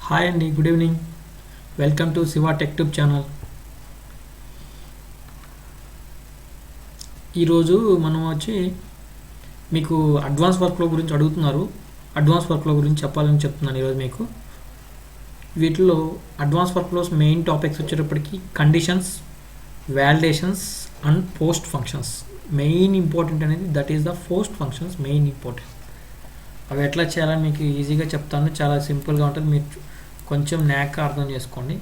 Hi అండి, good evening. Welcome to Shiva tech tube channel. ఈరోజు మనం మీకు అడ్వాన్స్ వర్క్లో గురించి అడుగుతున్నారు. అడ్వాన్స్ వర్క్లో గురించి చెప్పాలని చెప్తున్నాను ఈరోజు మీకు. వీటిలో అడ్వాన్స్ వర్క్లోస్ మెయిన్ టాపిక్స్ వచ్చేటప్పటికి conditions, validations and post functions. Main important అనేది that is the post functions main important. అవి ఎట్లా చేయాలని మీకు ఈజీగా చెప్తాను. చాలా సింపుల్గా ఉంటుంది, మీరు కొంచెం న్యాక్గా అర్థం చేసుకోండి.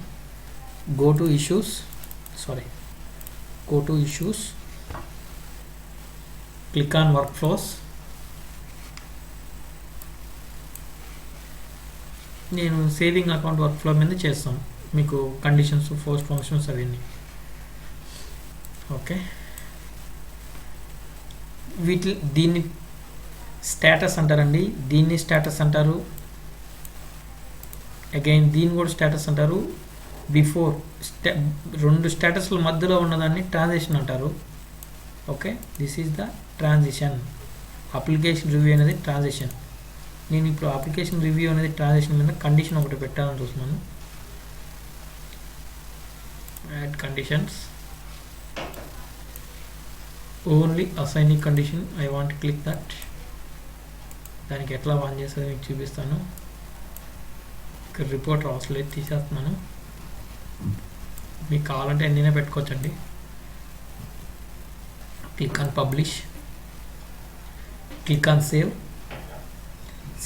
Go to issues, click on work flows. నేను సేవింగ్ అకౌంట్ వర్క్ ఫ్లో మీద చేస్తాను మీకు కండిషన్స్, పోస్ట్ ఫంక్షన్స్ అవన్నీ. ఓకే, దీన్ని స్టేటస్ అంటారండి. దీన్ని స్టేటస్ అంటారు. అగైన్ దీన్ని కూడా స్టేటస్ అంటారు. బిఫోర్ రెండు స్టేటస్ల మధ్యలో ఉన్నదాన్ని ట్రాన్సిషన్ అంటారు. Okay, this is the transition. Application review అనేది ట్రాన్సిషన్. నేను ఇప్పుడు అప్లికేషన్ రివ్యూ అనేది ట్రాన్సిషన్ మీద కండిషన్ ఒకటి పెట్టాలని చూస్తున్నాను. Add conditions, only assigning condition. I want click that. దానికి ఎట్లా ఆన్ చేసేది మీకు చూపిస్తాను. ఇక్కడ రిపోర్ట్ అవసరం తీసేస్తున్నాను. మీకు కావాలంటే ఎన్నైనా పెట్టుకోవచ్చండి. Click on publish, click on save.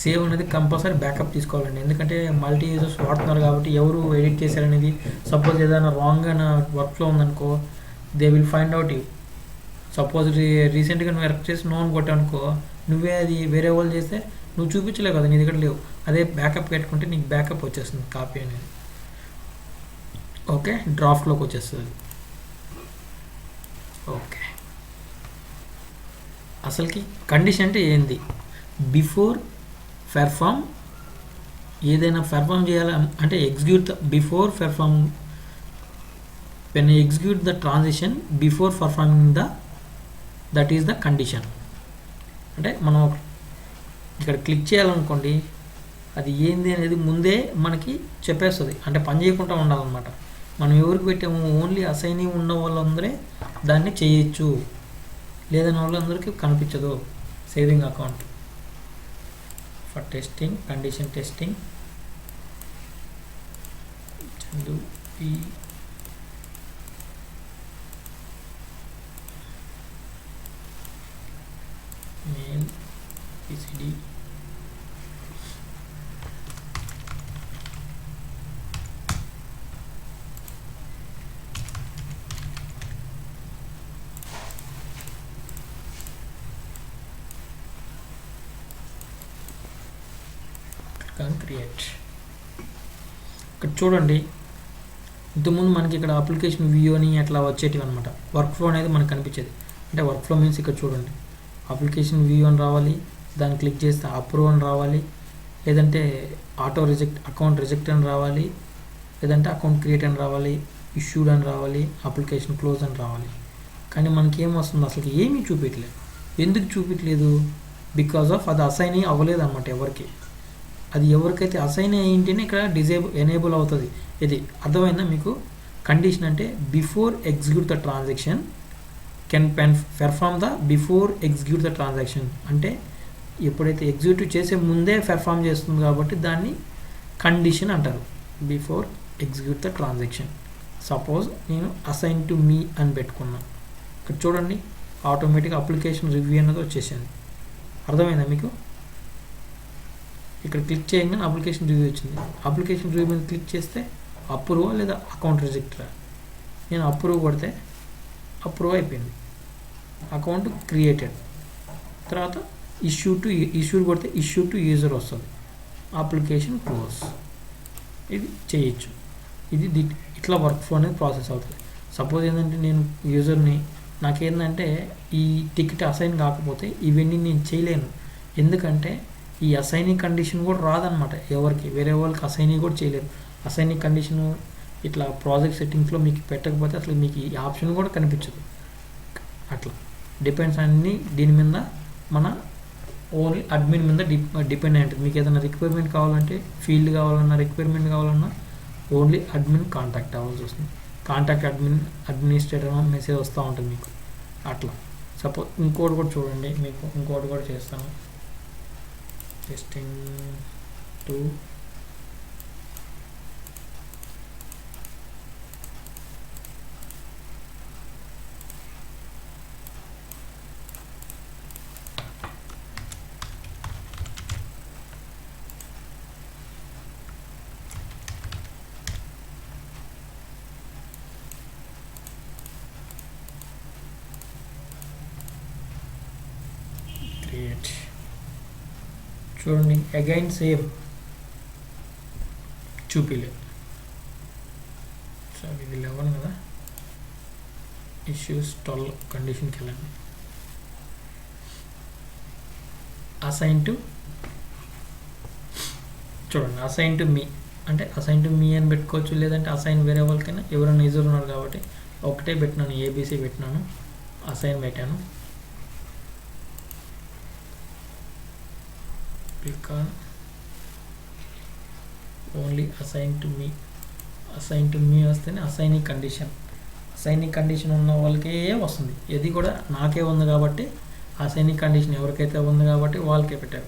Save అనేది కంపల్సరీ బ్యాకప్ తీసుకోవాలండి, ఎందుకంటే మల్టీ యూజర్స్ వాడుతున్నారు కాబట్టి ఎవరు ఎడిట్ చేశారనేది, సపోజ్ ఏదైనా రాంగ్ అయిన వర్క్ ఫ్లో ఉందనుకో, they will find out you. Suppose రీసెంట్గా నువ్వు వర్క్ చేసి నోన్ కొట్టానుకో, నువ్వే అది వేరే వాళ్ళు చేస్తే నువ్వు చూపించలేవు కదా, నీ దగ్గర లేవు. అదే బ్యాకప్ పెట్టుకుంటే నీకు బ్యాకప్ వచ్చేస్తుంది, కాపీ అనేది. ఓకే, డ్రాఫ్ట్లోకి వచ్చేస్తుంది. ఓకే, అసలుకి కండిషన్ అంటే ఏంది? బిఫోర్ పెర్ఫామ్, ఏదైనా పెర్ఫామ్ చేయాలి అంటే execute the before perform, when execute the transition before performing that is the condition. అంటే మనం ఇక్కడ క్లిక్ చేయాలనుకోండి, అది ఏంది అనేది ముందే మనకి చెప్పేస్తుంది. అంటే పని చేయకుండా ఉండాలన్నమాట. మనం ఎవరికి పెట్టాము, ఓన్లీ అసైనీ ఉన్న వాళ్ళందరే దాన్ని చేయొచ్చు, లేదని వాళ్ళందరికీ కనిపించదు. Saving account for testing, condition testing, Chandu P mail PCD. Create. ఇక్కడ చూడండి, ఇంతకుముందు మనకి ఇక్కడ అప్లికేషన్ వ్యూ అని అట్లా వచ్చేటివి అనమాట. వర్క్ ఫ్లో అనేది మనకు కనిపించేది. అంటే వర్క్ ఫ్లో మీన్స్ ఇక్కడ చూడండి, అప్లికేషన్ వ్యూ అని రావాలి, దాన్ని క్లిక్ చేస్తే అప్రూవ్ అని రావాలి, లేదంటే ఆటో రిజెక్ట్, అకౌంట్ రిజెక్ట్ అని రావాలి, లేదంటే అకౌంట్ క్రియేట్ అని రావాలి, ఇష్యూడ్ అని రావాలి, అప్లికేషన్ క్లోజ్ అని రావాలి. కానీ మనకి ఏం వస్తుంది, అసలు ఏమీ చూపించలేదు. ఎందుకు చూపించలేదు? బికాజ్ ఆఫ్ అది అసైన్ అవ్వలేదు అనమాట ఎవరికి. అది ఎవరికైతే అసైన్ అయ్యింటేనే ఇక్కడ ఎనేబుల్ అవుతుంది. ఇది అర్థమైందా మీకు? కండిషన్ అంటే before execute the transaction can perform the before execute the transaction. అంటే ఎప్పుడైతే ఎగ్జిక్యూట్ చేసే ముందే పెర్ఫామ్ చేస్తుంది కాబట్టి దాన్ని కండిషన్ అంటారు. Before execute the transaction. Suppose నేను అసైన్ టు మీ అని పెట్టుకున్నాను. ఇక్కడ చూడండి, ఆటోమేటిక్ అప్లికేషన్ రివ్యూ అనేది వచ్చేసింది. అర్థమైందా మీకు? ఇక్కడ క్లిక్ చేయగానే అప్లికేషన్ రివ్యూ వచ్చింది. అప్లికేషన్ రివ్యూ మీద క్లిక్ చేస్తే అప్రూవ్ లేదా అకౌంట్ రిజెక్టరా. నేను అప్రూవ్ కొడితే అప్రూవ్ అయిపోయింది, అకౌంట్ క్రియేటెడ్. తర్వాత ఇష్యూడ్ కొడితే ఇష్యూ టు యూజర్ వస్తుంది, అప్లికేషన్ క్లోజ్. ఇది చేయొచ్చు. ఇది ఇట్లా వర్క్ ఫ్లో అనేది ప్రాసెస్ అవుతుంది. సపోజ్ ఏంటంటే నేను యూజర్ని, నాకేంటంటే ఈ టికెట్ అసైన్ కాకపోతే ఇవన్నీ నేను చేయలేను. ఎందుకంటే ఈ అసైనింగ్ కండిషన్ కూడా రాదనమాట ఎవరికి, వేరే వాళ్ళకి అసైనింగ్ కూడా చేయలేరు. అసైనింగ్ కండిషను ఇట్లా ప్రాజెక్ట్ సెట్టింగ్స్లో మీకు పెట్టకపోతే అసలు మీకు ఈ ఆప్షన్ కూడా కనిపించదు. అట్లా డిపెండ్స్ అన్నీ దీని మీద మన ఓన్లీ అడ్మిన్ మీద డిపెండ్ అయి ఉంటుంది. మీకు ఏదైనా రిక్వైర్మెంట్ కావాలంటే, ఫీల్డ్ కావాలన్నా, రిక్వైర్మెంట్ కావాలన్నా ఓన్లీ అడ్మిన్ కాంటాక్ట్ అవ్వాల్సి వస్తుంది. కాంటాక్ట్ అడ్మినిస్ట్రేటర్ మెసేజ్ వస్తూ ఉంటుంది మీకు అట్లా. సపోజ్ ఇంకోటి కూడా చూడండి, మీకు ఇంకోటి కూడా చేస్తాను. Testing 2 create. చూడండి అగైన్ సేమ్ చూపిలే. సో ఇది 11 కదా, ఇష్యూస్ 12 కండిషన్కి వెళ్ళండి. అసైన్ టు, చూడండి అసైన్ టు మీ అంటే అసైన్ టు మీ అని పెట్టుకోవచ్చు, లేదంటే అసైన్ వేరే వాళ్ళకైనా. ఎవరైనా యూజర్ ఉన్నారు కాబట్టి ఒకటే పెట్టినాను, ఏబీసీ పెట్టినాను, అసైన్ పెట్టాను. click on only assign to me వస్తేనే అసైనింగ్ కండిషన్ ఉన్న వాళ్ళకే వస్తుంది. ఇది కూడా నాకే ఉంది కాబట్టి అసైనింగ్ కండిషన్ ఎవరికైతే ఉంది కాబట్టి వాళ్ళకే పెట్టారు.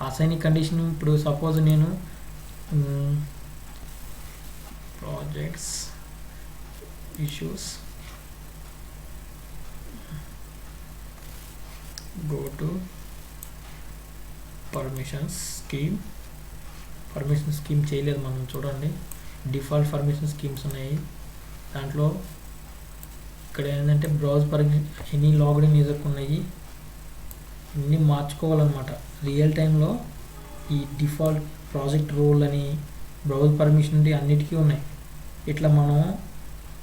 అసైనింగ్ కండిషన్ ఇప్పుడు సపోజ్ నేను projects issues go to permissions scheme చేయలేదు మనం. చూడండి డిఫాల్ట్ పర్మిషన్ స్కీమ్స్ ఉన్నాయి. దాంట్లో ఇక్కడ ఏంటంటే browse permission any logged in యూజర్కి ఉన్నాయి. ఇన్ని మార్చుకోవాలన్నమాట రియల్ టైంలో. ఈ డిఫాల్ట్ ప్రాజెక్ట్ రోల్ అని బ్రౌజ్ పర్మిషన్ అన్నిటికీ ఉన్నాయి. ఇట్లా మనం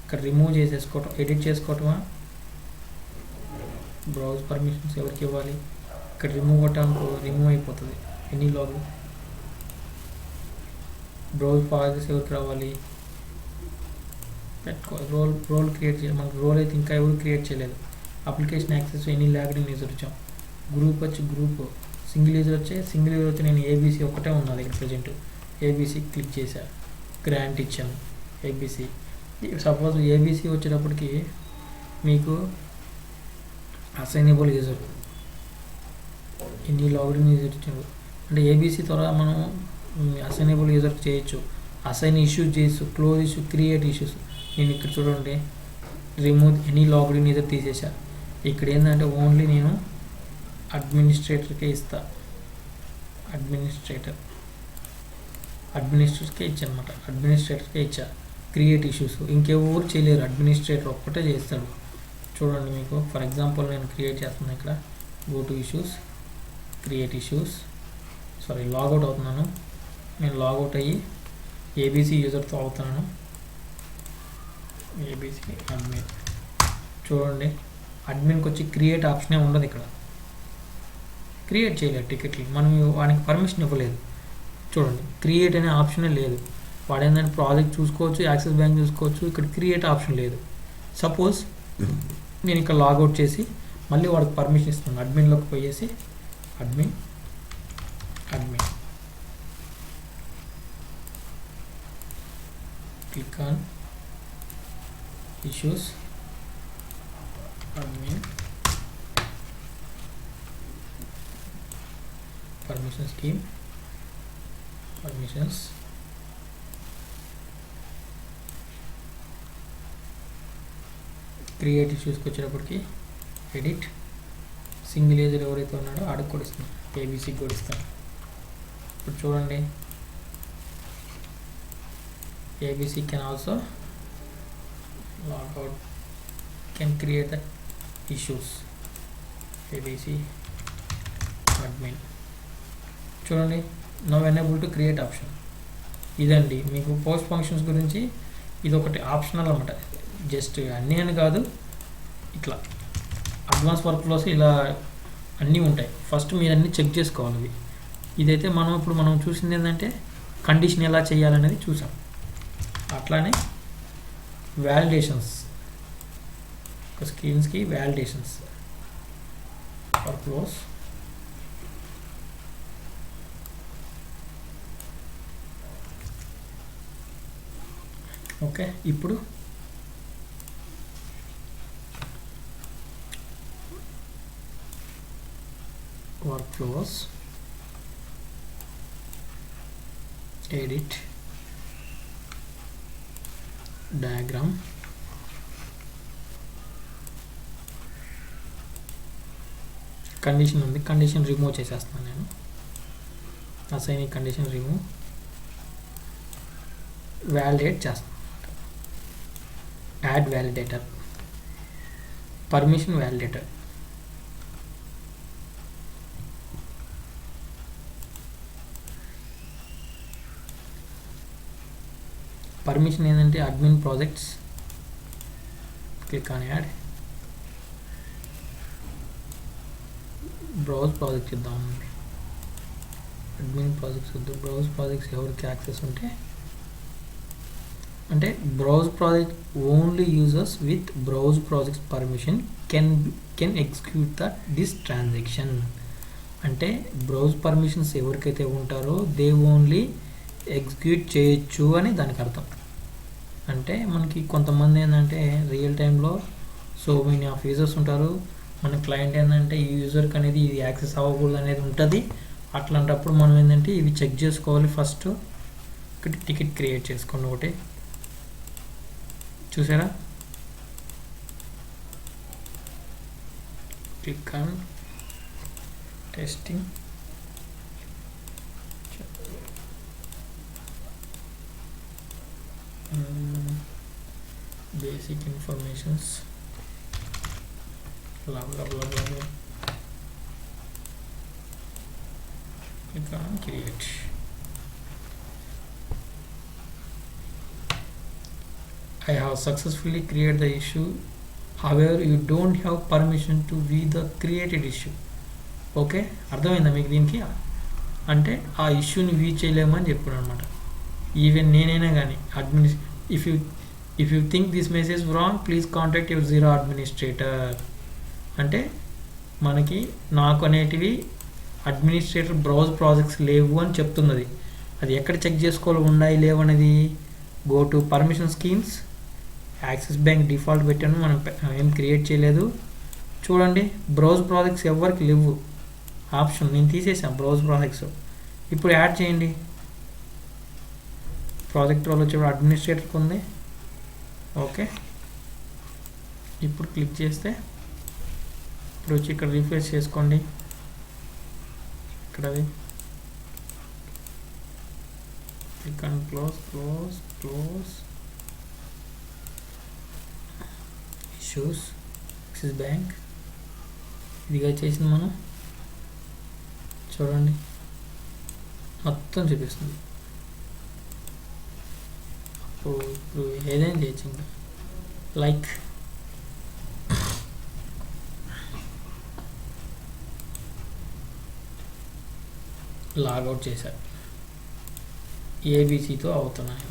ఇక్కడ రిమూవ్ చేసేసుకోవటం, ఎడిట్ చేసుకోవటమా. బ్రౌజ్ పర్మిషన్స్ ఎవరికి ఇవ్వాలి, ఇక్కడ రిమూవ్ కొట్టాలనుకో రిమూవ్ అయిపోతుంది. ఎనీ లాగ్ బ్రౌజ్ ప్రాజెక్ట్స్ ఎవరికి రావాలి పెట్టుకోవాలి. రోల్ క్రియేట్ చేయాలి. మనకు రోల్ అయితే ఇంకా ఎవరు క్రియేట్ చేయలేదు. Application access any logged in user వచ్చాం. గ్రూప్ వచ్చి గ్రూప్, సింగిల్ యూజర్ వచ్చి నేను ఏబీసీ ఒకటే ఉన్నా దగ్గర ప్రజెంట్. ఏబీసీ క్లిక్ చేశా, గ్రాంట్ ఇచ్చాను ఏబీసీ. సపోజ్ ఏబీసీ వచ్చేటప్పటికి మీకు అసైనబుల్ యూజర్ ఎన్ని లాగిన్ యూజర్ ఇచ్చారు అంటే ఏబీసీ ద్వారా మనం అసైనబుల్ యూజర్ చేయొచ్చు. అసైన్ ఇష్యూస్ చేయొచ్చు, క్లోజ్ ఇష్యూ, క్రియేట్ ఇష్యూస్. నేను ఇక్కడ చూడండి remove any logged in user తీసేసా. ఇక్కడ ఏంటంటే ఓన్లీ నేను అడ్మినిస్ట్రేటర్కే ఇస్తా. అడ్మినిస్ట్రేటర్కే ఇచ్చాను అనమాట. అడ్మినిస్ట్రేటర్కే ఇచ్చా క్రియేట్ ఇష్యూస్. ఇంకెవరు చేయలేరు, అడ్మినిస్ట్రేటర్ ఒక్కటే చేస్తాడు. చూడండి మీకు ఫర్ ఎగ్జాంపుల్ నేను క్రియేట్ చేస్తున్నాను. ఇక్కడ go to issues, create issues. Logout అవుతున్నాను. నేను లాగౌట్ అయ్యి ఏబీసీ యూజర్తో అవుతున్నాను. ABC admin. చూడండి అడ్మిన్కి వచ్చి క్రియేట్ ఆప్షనే ఉండదు. ఇక్కడ క్రియేట్ చేయలేదు టికెట్లు, మనం వానికి పర్మిషన్ ఇవ్వలేదు. చూడండి క్రియేట్ అనే ఆప్షనే లేదు. వాడు ఏంటంటే ప్రాజెక్ట్ చూసుకోవచ్చు, యాక్సిస్ బ్యాంక్ చూసుకోవచ్చు. ఇక్కడ క్రియేట్ ఆప్షన్ లేదు. సపోజ్ నేను ఇక్కడ లాగౌట్ చేసి మళ్ళీ వాడికి పర్మిషన్ ఇస్తున్నాను. అడ్మిన్లోకి పోయేసి admin click on issues, admin, permission scheme, permissions, create ఇష్యూస్కి వచ్చేటప్పటికి ఎడిట్, సింగిల్ యూజర్ ఎవరైతే ఉన్నాడో ఆడికి కూడా ఇస్తాను, ఏబీసీకి కూడా ఇస్తాను. ఇప్పుడు చూడండి ABC can also logout, can create the issues, ABC admin. చూడండి now enable to create option. ఇదండి మీకు పోస్ట్ ఫంక్షన్స్ గురించి. ఇది ఒకటి ఆప్షనల్ అన్నమాట. జస్ట్ అన్నీ అని కాదు, ఇట్లా అడ్వాన్స్ వర్క్ఫ్లోస్ ఇలా అన్నీ ఉంటాయి. ఫస్ట్ మీరు అన్నీ చెక్ చేసుకోవాలి. ఇదైతే మనం చూసింది ఏంటంటే కండిషన్ ఎలా చేయాలనేది చూసాం. అట్లానే వ్యాలిడేషన్స్, ఒక స్క్రీన్స్కి వ్యాలిడేషన్స్ వర్క్ఫ్లోస్, ఓకే, ఇప్పుడు workflows, edit, diagram, condition ఉంది, కండిషన్ రిమూవ్ చేసేస్తున్నాను నేను. అసైన్ ఈ కండిషన్ రిమూవ్, వ్యాలిడేట్ చేస్తాను, add validator, permission validator. Permission ఏంటంటే admin projects, click on add, browse projects ఇద్దాం. అడ్మిన్ ప్రాజెక్ట్స్ వద్దు, బ్రౌజ్ ప్రాజెక్ట్స్ ఎవరికి యాక్సెస్ ఉంటే, అంటే browse project only users with browse projects permission can execute this transaction. అంటే browse permissions ఎవరికైతే ఉంటారో they only execute చేయొచ్చు అని దానికి అర్థం. అంటే మనకి కొంతమంది ఏంటంటే రియల్ టైంలో సో మెనీ ఆఫ్ యూజర్స్ ఉంటారు, మన క్లయింట్ ఏంటంటే ఈ యూజర్కి అనేది ఇది యాక్సెస్ అవ్వకూడదు అనేది ఉంటుంది. అట్లాంటప్పుడు మనం ఏంటంటే ఇవి చెక్ చేసుకోవాలి. ఫస్ట్ ఒకటి టికెట్ క్రియేట్ చేసుకోండి. ఒకటి చూసారా, click on testing, basic informations, blah blah blah blah blah. Click on create. I have successfully created the issue. However, you don't have permission to view the created issue. Okay, అర్థమైందా మీకు? దీనికి అంటే ఆ ఇష్యూని view చేయలేమని చెప్పాడు అనమాట. Even నేనైనా కానీ if you think this message wrong please contact your zero administrator. అంటే మనకి నాకు అనేటివి అడ్మినిస్ట్రేటర్ బ్రౌజ్ ప్రాజెక్ట్స్ లేవు అని చెప్తున్నది. అది ఎక్కడ చెక్ చేసుకోవాలి ఉన్నాయి లేవు అనేది? Go to permission schemes, axis bank default పెట్టాను, మనం ఏం క్రియేట్ చేయలేదు. చూడండి, బ్రౌజ్ ప్రాజెక్ట్స్ ఎవరికి లేవు ఆప్షన్, నేను తీసేసాను బ్రౌజ్ ప్రాజెక్ట్స్. ఇప్పుడు యాడ్ చేయండి. ప్రాజెక్ట్ రోల్ వచ్చేప్పుడు అడ్మినిస్ట్రేటర్కి ఉంది. ఓకే, ఇప్పుడు క్లిక్ చేస్తే ఇప్పుడు వచ్చి ఇక్కడ రిఫ్రెష్ చేసుకోండి. ఇక్కడ అది click on close close close issues, axis bank, ఇదిగా చేసింది మనం. చూడండి మొత్తం చూపిస్తుంది. ఇప్పుడు ఏదైనా చేయొచ్చు. ఇంకా లైక్ లాగౌట్ చేశారు, ఏబీసీతో అవుతున్నాయి.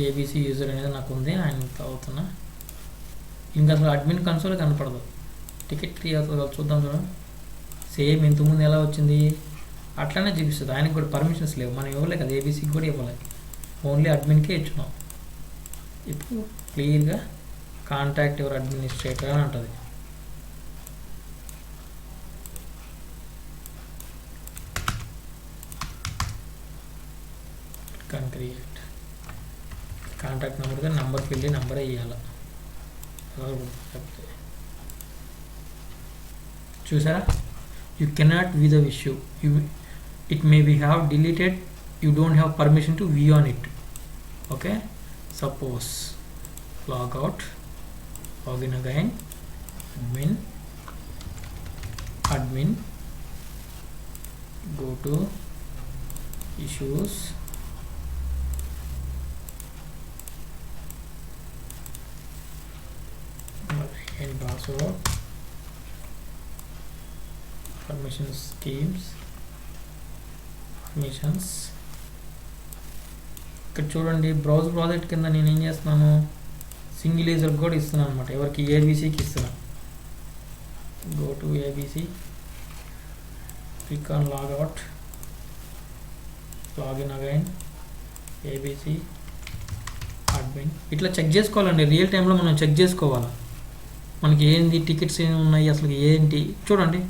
ఏబీసీ యూజర్ అనేది నాకు ఉంది, ఆయనతో అవుతున్నా. ఇంకా అసలు అడ్మిన్ కన్సోల్ కనపడదు. టికెట్ ఫ్రీ అవుతుంది, చూద్దాం. చూడండి, సేమ్ ఇంతకుముందు ఎలా వచ్చింది అట్లానే చూపిస్తుంది. ఆయనకు కూడా పర్మిషన్స్ లేవు, మనం ఇవ్వలే కదా, ఏబీసీకి కూడా ఇవ్వలేదు, ఓన్లీ అడ్మిన్కే ఇచ్చున్నాం. ఇప్పుడు క్లియర్గా కాంటాక్ట్ యువర్ అడ్మినిస్ట్రేటర్ అని ఉంటుంది. క్రియేట్ కాంటాక్ట్ నెంబర్గా నెంబర్కి వెళ్ళి నెంబరే ఇవ్వాలి. చూసారా, you cannot view the issue, it may be have deleted, you don't have permission to view on it. Okay, suppose log out, login again, admin, go to issues, and password, permission schemes, machines. ఇక్కడ చూడండి, browse project కింద నేను ఏం చేస్తున్నాను, single యూజర్కి కూడా ఇస్తున్నాను అనమాట. ఎవరికి? ఏబీసీకి ఇస్తున్నాను. Go to ABC, click on log out, login again ABC admin. ఇట్లా చెక్ చేసుకోవాలండి, రియల్ టైంలో మనం చెక్ చేసుకోవాలి మనకి ఏంది టికెట్స్ ఏమి ఉన్నాయి అసలు ఏంటి. చూడండి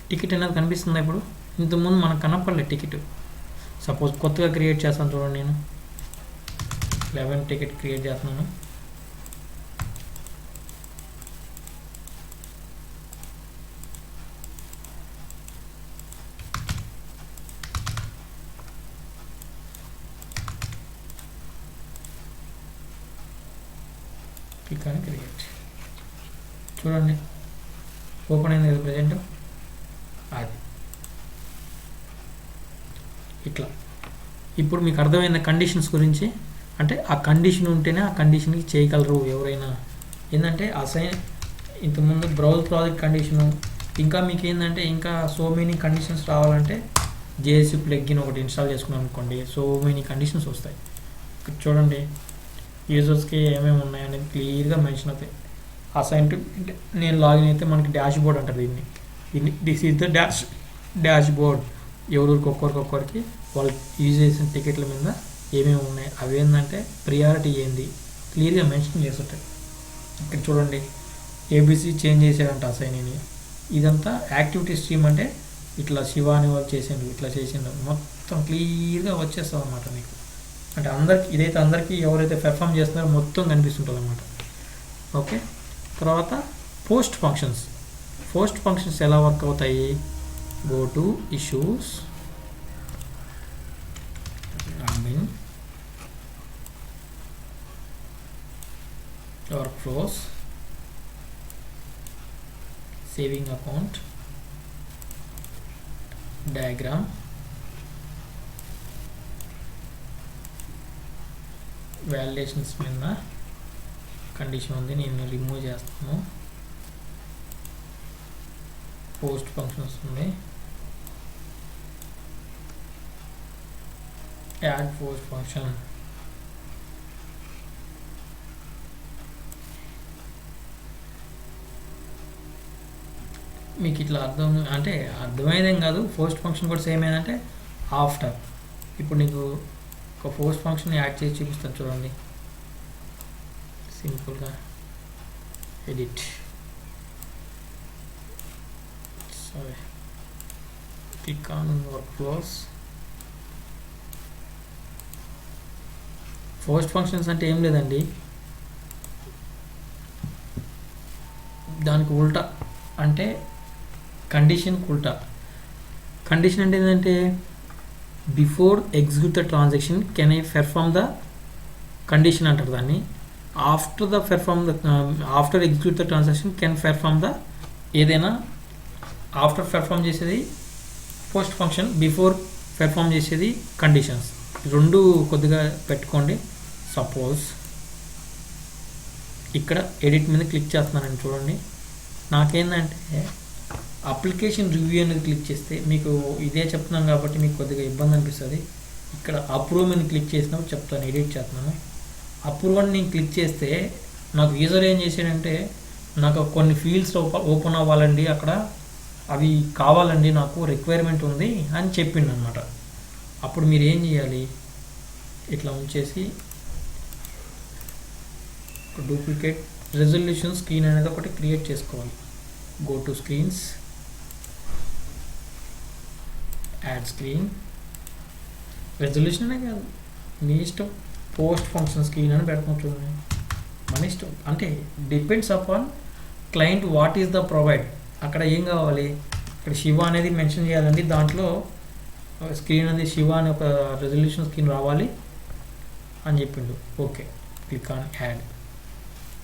టికెట్ అనేది కనిపిస్తుందా ఇప్పుడు, ఇంతకుముందు మనకు కనపడలేదు టికెట్. సపోజ్ కొత్తగా క్రియేట్ చేస్తాను చూడండి, నేను 11 టికెట్ క్రియేట్ చేస్తున్నాను. క్లిక్ అని క్రియేట్. చూడండి ఓపెన్ అయింది కదా ప్రజెంట్. అది ఇట్లా. ఇప్పుడు మీకు అర్థమైన కండిషన్స్ గురించి, అంటే ఆ కండిషన్ ఉంటేనే ఆ కండిషన్కి చేయగలరు ఎవరైనా. ఏంటంటే అసైన్ ఇంతకుముందు బ్రౌజ్ ప్రాజెక్ట్ కండిషను, ఇంకా మీకు ఏంటంటే ఇంకా సో మెనీ కండిషన్స్ రావాలంటే జేఎస్సీ ప్లగ్గిన్ ఒకటి ఇన్స్టాల్ చేసుకున్నాం అనుకోండి, సో మెనీ కండిషన్స్ వస్తాయి. ఇక్కడ చూడండి యూజర్స్కి ఏమేమి ఉన్నాయనేది క్లియర్గా మెన్షన్ అవుతాయి. అసైన్ టు, నేను లాగిన్ అయితే మనకి డాష్ బోర్డ్ అంటారు దీన్ని. This is the dash board. ఎవరికి ఒక్కొక్కరికి వాళ్ళు యూజ్ చేసిన టికెట్ల మీద ఏమేమి ఉన్నాయి, అవి ఏంటంటే ప్రియారిటీ ఏంది క్లియర్గా మెన్షన్ చేస్తుంటాయి. ఇక్కడ చూడండి ఏబీసీ చేంజ్ చేసాడంట అసైన్. ఇదంతా యాక్టివిటీ స్ట్రీమ్, అంటే ఇట్లా శివాని వాళ్ళు చేసిండ్రు, ఇట్లా చేసిండ్రు, మొత్తం క్లియర్గా వచ్చేస్తుంది అనమాట మీకు. అంటే అందరికి ఇదైతే అందరికీ ఎవరైతే పెర్ఫామ్ చేస్తున్నారో మొత్తం కనిపిస్తుంటుంది అనమాట. ఓకే, తర్వాత పోస్ట్ ఫంక్షన్స్ ఎలా వర్క్ అవుతాయి? Go to issues, admin, work flows, saving account, diagram, validations మీద కండిషన్ ఉంది, నేను రిమూవ్ చేస్తాను. పోస్ట్ ఫంక్షన్స్ ఉంది, యాడ్ పోస్ట్ ఫంక్షన్, మీకు ఇట్లా అర్థమైందేం కాదు. పోస్ట్ ఫంక్షన్ కూడా సేమ్ ఏంటంటే ఆఫ్టర్. ఇప్పుడు నీకు ఒక పోస్ట్ ఫంక్షన్ యాడ్ చేసి చూపిస్తాను చూడండి. సింపుల్గా edit, sorry, click on work flows. Post functions అంటే ఏం లేదండి, దానికి ఉల్టా, అంటే కండిషన్కి ఉల్టా. కండిషన్ అంటే ఏంటంటే before execute the transaction can I perform the condition అంటారు దాన్ని. After execute the transaction can perform the ఏదైనా. ఆఫ్టర్ పెర్ఫామ్ చేసేది పోస్ట్ ఫంక్షన్, బిఫోర్ పెర్ఫామ్ చేసేది కండిషన్స్. రెండు కొద్దిగా పెట్టుకోండి. సపోజ్ ఇక్కడ ఎడిట్ మీద క్లిక్ చేస్తున్నానండి చూడండి. నాకేంటంటే అప్లికేషన్ రివ్యూ అనేది క్లిక్ చేస్తే, మీకు ఇదే చెప్తున్నాను కాబట్టి మీకు కొద్దిగా ఇబ్బంది అనిపిస్తుంది. ఇక్కడ అప్రూవ్ మీద క్లిక్ చేసినప్పుడు చెప్తాను, ఎడిట్ చేస్తున్నాను. అప్రూవ్ అని నేను క్లిక్ చేస్తే నాకు యూజర్ ఏం చేసాడంటే, నాకు కొన్ని ఫీల్డ్స్ ఓపెన్ అవ్వాలండి, అక్కడ అవి కావాలండి, నాకు రిక్వైర్మెంట్ ఉంది అని చెప్పిండు అనమాట. అప్పుడు మీరు ఏం చేయాలి, ఇట్లా ఉంచేసి డూప్లికేట్ రెజల్యూషన్ స్క్రీన్ అనేది ఒకటి క్రియేట్ చేసుకోవాలి. Go to screens, add screen, resolution అనే కాదు మీ ఇష్టం, పోస్ట్ ఫంక్షన్ స్క్రీన్ అని పెట్టుకుంటుంది మన ఇష్టం. అంటే depends upon client what is the provide. అక్కడ ఏం కావాలి, ఇక్కడ శివ అనేది మెన్షన్ చేయాలండి, దాంట్లో స్క్రీన్ అనేది శివ అనే ఒక రెజల్యూషన్ స్క్రీన్ రావాలి అని చెప్పిండు. Okay, click on add.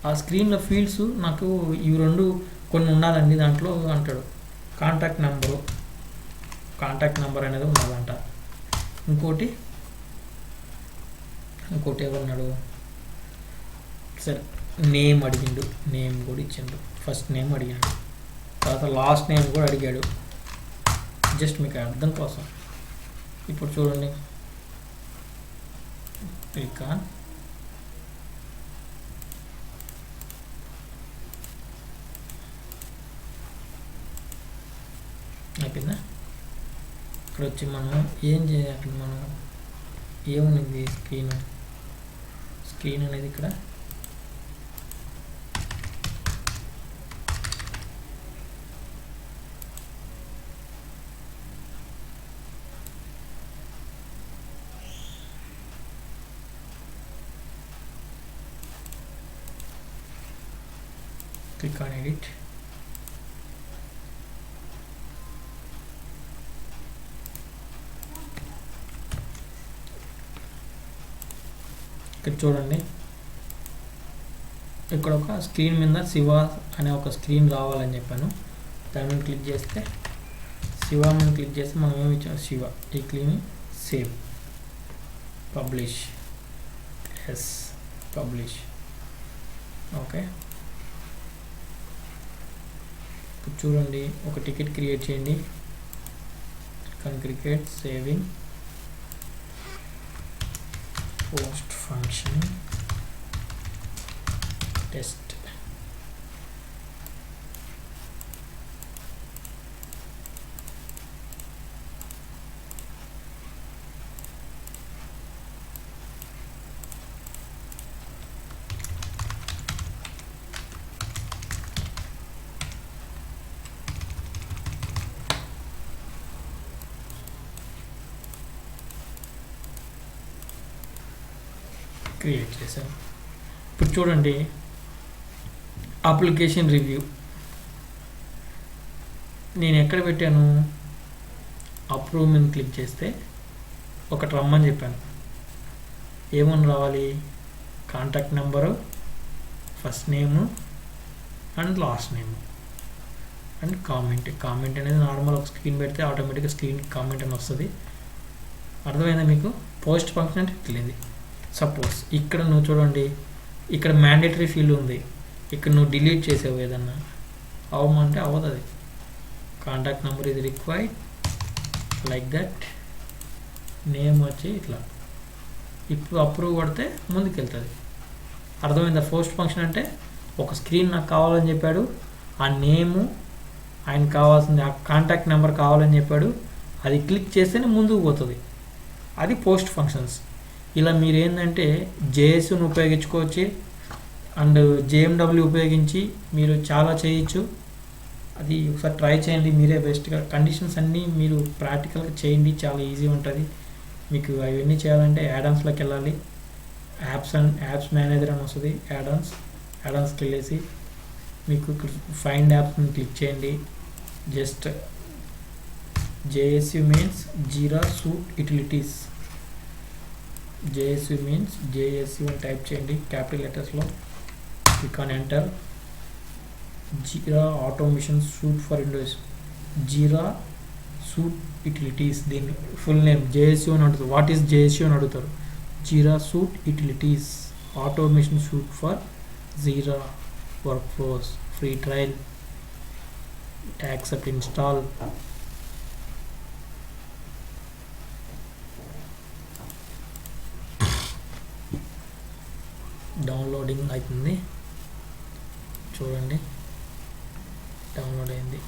ఆ స్క్రీన్లో ఫీల్డ్స్ నాకు ఇవి రెండు కొన్ని ఉండాలండి దాంట్లో అంటాడు. కాంటాక్ట్ నెంబర్ అనేది ఉండాలంట. ఇంకోటి ఏమన్నాడు, సరే నేమ్ అడిగిండు, నేమ్ కూడా ఇచ్చిండు. ఫస్ట్ నేమ్ అడిగాడు, తర్వాత లాస్ట్ నేమ్ కూడా అడిగాడు. జస్ట్ మీకు అర్థం కోసం. ఇప్పుడు చూడండి, క్లిక్ ఆన్ అయిపోయిందా. ఇక్కడ వచ్చి మనం ఏం చేయాలి, మనం ఏముంది స్క్రీన్ అనేది ఇక్కడ click on edit. ఇక్కడ చూడండి, ఇక్కడ ఒక స్క్రీన్ మీద శివ అనే ఒక స్క్రీన్ రావాలని చెప్పాను. దాని మీద క్లిక్ చేస్తే శివ మీద క్లిక్ చేస్తే మనం ఏమి ఇచ్చాం, శివ. ఈ clean save, publish, yes publish. Okay, చూడండి ఒక టికెట్ క్రియేట్ చేయండి. Cricket saving post function test. Create చేశాను. ఇప్పుడు చూడండి అప్లికేషన్ రివ్యూ నేను ఎక్కడ పెట్టాను, అప్రూవ్ మీద క్లిక్ చేస్తే ఒకటి రమ్మని చెప్పాను. ఏమని రావాలి, contact number, first name and last name and comment అనేది నార్మల్ ఒక స్క్రీన్ పెడితే ఆటోమేటిక్గా స్క్రీన్ కామెంట్ అని వస్తుంది. అర్థమైందా మీకు? పోస్ట్ ఫంక్షన్ అంటే తెలియదు. సపోజ్ ఇక్కడ నువ్వు చూడండి, ఇక్కడ మ్యాండేటరీ ఫీల్డ్ ఉంది, ఇక్కడ నువ్వు డిలీట్ చేసావు ఏదన్నా, అవమంటే అవ్వదు. అది కాంటాక్ట్ నెంబర్ ఇది రిక్వైర్డ్ లైక్ దట్, నేమ్ వచ్చి ఇట్లా. ఇప్పుడు అప్రూవ్ కొడితే ముందుకెళ్తుంది. అర్థమైందా? పోస్ట్ ఫంక్షన్ అంటే ఒక స్క్రీన్ నాకు కావాలని చెప్పాడు, ఆ నేము ఆయనకు కావాల్సింది, ఆ కాంటాక్ట్ నెంబర్ కావాలని చెప్పాడు, అది క్లిక్ చేస్తేనే ముందుకు పోతుంది. అది పోస్ట్ ఫంక్షన్స్. ఇలా మీరు ఏంటంటే జేఎస్ని ఉపయోగించుకోవచ్చు అండ్ జేఎండబ్ల్యూ ఉపయోగించి మీరు చాలా చేయొచ్చు. అది ఒకసారి ట్రై చేయండి మీరే బెస్ట్గా. కండిషన్స్ అన్నీ మీరు ప్రాక్టికల్గా చేయండి, చాలా ఈజీ ఉంటుంది మీకు. అవన్నీ చేయాలంటే యాడాన్స్లోకి వెళ్ళాలి. యాప్స్ మేనేజర్ అని వస్తుంది. యాడాన్స్కి వెళ్ళేసి మీకు ఇక్కడ ఫైండ్ యాప్స్ని క్లిక్ చేయండి. Just JSU means Jira suite utilities. JSU means JSU అని టైప్ చేయండి క్యాపిటల్ లెటర్స్లో. Click on enter. Jira automation suite for Windows, Jira suite utilities. దీన్ని ఫుల్ నేమ్ JSU అని అడుగుతారు. వాట్ ఈస్ JSU అని అడుగుతారు. Jira suite utilities automation suite for Jira workflows. Free trial, accept, install. Downloading అవుతుంది చూడండి. Download అయింది.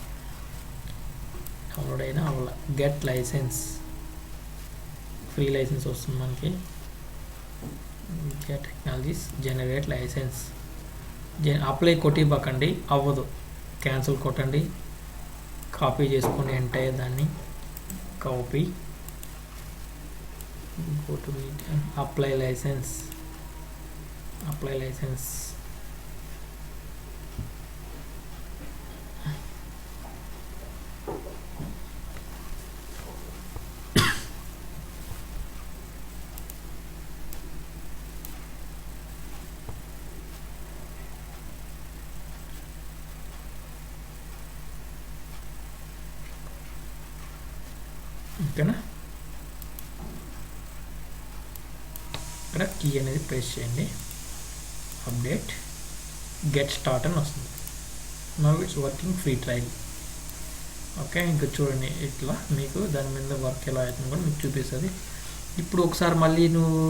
Download అయినా అవ్వాలి. గెట్ లైసెన్స్, ఫ్రీ లైసెన్స్ వస్తుంది మనకి. Get technologies, generate licence. Apply కొట్టివ్వకండి, అవ్వదు. క్యాన్సిల్ కొట్టండి. కాపీ చేసుకుని ఎంటర్ దాన్ని copy. Go to apply licence. Apply licence. ఓకేనా? ఇక్కడ కీ అనేది ప్రెస్ చేయండి. అప్డేట్, గెట్ స్టార్ట్ అని వస్తుంది. Now it's working free trial. Okay, ఇంకా చూడండి ఇట్లా మీకు దాని మీద వర్క్ ఎలా అవుతుందో కూడా మీకు చూపిస్తుంది. ఇప్పుడు ఒకసారి మళ్ళీ నువ్వు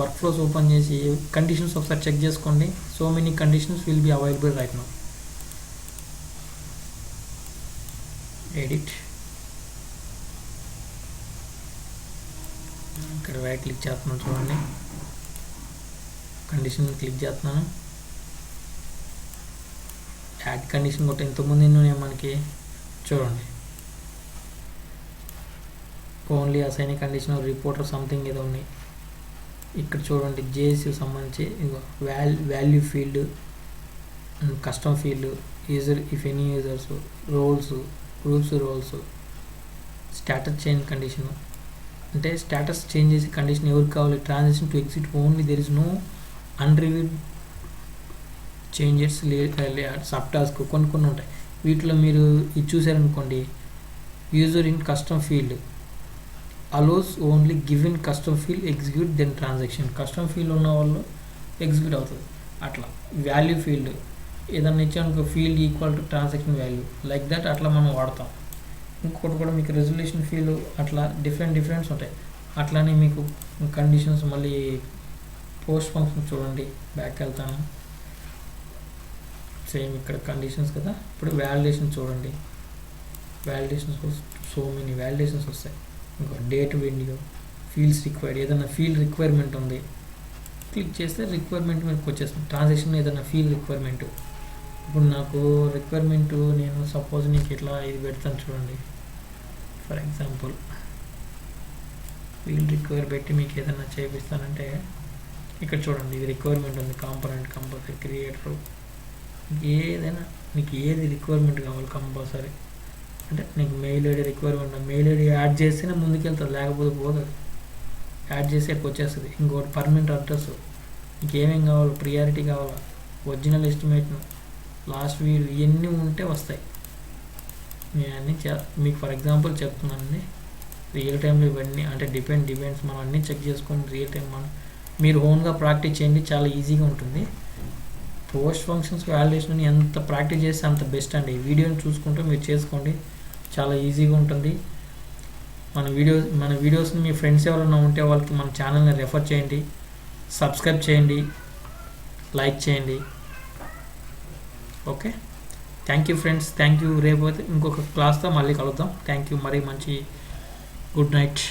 వర్క్ ఫ్లోస్ ఓపెన్ చేసి కండిషన్స్ ఒకసారి చెక్ చేసుకోండి. So many conditions will be available right now. Edit, ఇక్కడ రైట్ క్లిక్ చేస్తున్నాను చూడండి, కండిషన్ క్లిక్ చేస్తున్నాను, యాడ్ కండిషన్ కొట్టి ఇంతకుముందు ఎన్ని మనకి చూడండి, only assign condition reporter something ఏదో ఉన్నాయి. ఇక్కడ చూడండి జేఎస్యూ సంబంధించి value field, custom field, user if any users, roles, roles, status change condition అంటే స్టేటస్ చేంజ్ చేసే కండిషన్ ఎవరికి కావాలి, transaction to exit only there is no unreviewed changes, sub task కొన్ని ఉంటాయి. వీటిలో మీరు ఇది చూసారనుకోండి, user in custom field allows only given custom field execute then transaction, custom field ఉన్న వాళ్ళు ఎగ్జిక్యూట్ అవుతుంది. అట్లా వాల్యూ ఫీల్డ్ ఏదన్నా ఇచ్చానుకో, field equal to transaction value, like that అట్లా మనం వాడతాం. ఇంకొకటి కూడా మీకు రెజల్యూషన్ ఫీల్డ్ అట్లా డిఫరెంట్స్ ఉంటాయి. అట్లానే మీకు కండిషన్స్ మళ్ళీ పోస్ట్ ఫంక్షన్ చూడండి, బ్యాక్ వెళ్తాను, సేమ్ ఇక్కడ కండిషన్స్ కదా. ఇప్పుడు వ్యాలిడేషన్ చూడండి, వ్యాలిడేషన్స్ సో మెనీ వ్యాలిడేషన్స్ వస్తాయి. ఇంకో డేట్ విండో, ఫీల్డ్స్ రిక్వైర్డ్, ఏదైనా ఫీల్డ్ రిక్వైర్మెంట్ ఉంది క్లిక్ చేస్తే రిక్వైర్మెంట్ మీకు వచ్చేస్తుంది. ట్రాన్సాక్షన్ ఏదైనా ఫీల్డ్ రిక్వైర్మెంట్, ఇప్పుడు నాకు రిక్వైర్మెంట్ నేను సపోజ్ నీకు ఇట్లా ఇది పెడతాను చూడండి, ఫర్ ఎగ్జాంపుల్ ఫీల్డ్ రిక్వైర్ పెట్టి మీకు ఏదైనా చేపిస్తానంటే ఇక్కడ చూడండి ఇది రిక్వైర్మెంట్ ఉంది, కాంపోనెంట్ కంపల్సరీ, క్రియేటర్, ఏదైనా నీకు ఏది రిక్వైర్మెంట్ కావాలి కంపల్సరీ. అంటే నీకు mail ID requirement, mail ID add చేస్తేనే ముందుకెళ్తుంది, లేకపోతే పోతుంది. యాడ్ చేసి ఎక్కువ వచ్చేస్తుంది. ఇంకోటి పర్మనెంట్ అడ్రస్, నీకు ఏమేమి కావాలి, ప్రియారిటీ కావాలా, ఒరిజినల్ ఎస్టిమేట్, లాస్ట్ వీడియో, ఇవన్నీ ఉంటే వస్తాయి. నేను అన్నీ మీకు ఫర్ ఎగ్జాంపుల్ చెప్తున్నానండి. రియల్ టైంలో ఇవన్నీ అంటే డిపెండ్స్ మనం అన్నీ చెక్ చేసుకొని రియల్ టైం మనం మీరు ఓన్గా ప్రాక్టీస్ చేయండి, చాలా ఈజీగా ఉంటుంది. పోస్ట్ ఫంక్షన్స్ వాల్యుయేషన్ ఎంత ప్రాక్టీస్ చేస్తే అంత బెస్ట్ అండి. వీడియోని చూసుకుంటూ మీరు చేసుకోండి, చాలా ఈజీగా ఉంటుంది. మన వీడియోస్ని మీ ఫ్రెండ్స్ ఎవరైనా ఉంటే వాళ్ళకి మన ఛానల్ని రెఫర్ చేయండి, సబ్స్క్రైబ్ చేయండి, లైక్ చేయండి. Okay, thank you friends, thank you. రేపు ఇంకొక క్లాస్తో మళ్ళీ కలుద్దాం. థ్యాంక్ యూ, మరీ మంచి గుడ్ నైట్.